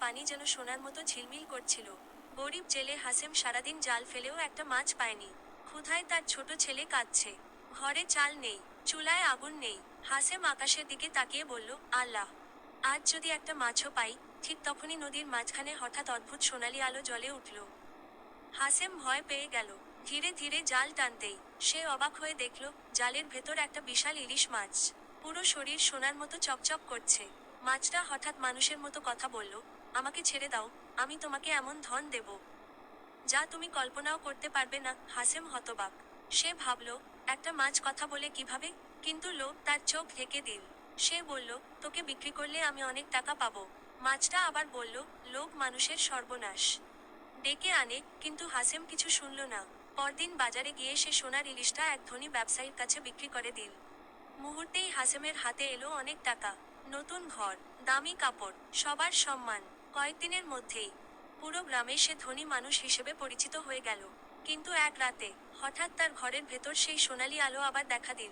পানি যেন সোনার মতো ঝিলমিল করছিল। গরিব জেলে হাসেম সারাদিন জাল ফেলেও একটা মাছ পায়নি। ক্ষুধায় তার ছোট ছেলে কাঁদছে। ঘরে চাল নেই, চুলায় আগুন নেই। হাসেম আকাশের দিকে তাকিয়ে বলল, আল্লাহ, আজ যদি একটা মাছও পাই। ঠিক তখনই নদীর মাঝখানে হঠাৎ অদ্ভুত সোনালি আলো জ্বলে উঠল। হাসেম ভয় পেয়ে গেল। ধীরে ধীরে জাল টানতেই সে অবাক হয়ে দেখল, জালের ভেতর একটা বিশাল ইলিশ মাছ। পুরো শরীর সোনার মতো চকচক করছে। মাছটা হঠাৎ মানুষের মতো কথা বলল, আমাকে ছেড়ে দাও, আমি তোমাকে এমন ধন দেব যা তুমি কল্পনাও করতে পারবে না। হাসেম হতবাক। সে ভাবল, একটা মাছ কথা বলে কিভাবে? কিন্তু লোভ তার চোখ ঢেকে দিল। সে বলল, তোকে বিক্রি করলে আমি অনেক টাকা পাবো। মাছটা আবার বলল, লোভ মানুষের সর্বনাশ ডেকে আনে। কিন্তু হাসেম কিছু শুনল না। পরদিন বাজারে গিয়ে সে সোনার ইলিশটা এক ধনী ব্যবসায়ীর কাছে বিক্রি করে দিল। মুহূর্তেই হাসেমের হাতে এলো অনেক টাকা, নতুন ঘর, দামি কাপড়, সবার সম্মান। কয়েকদিনের মধ্যেই পুরো গ্রামে সে ধনী মানুষ হিসেবে পরিচিত হয়ে গেল। কিন্তু এক রাতে হঠাৎ তার ঘরের ভেতর সেই সোনালি আলো আবার দেখা দিল।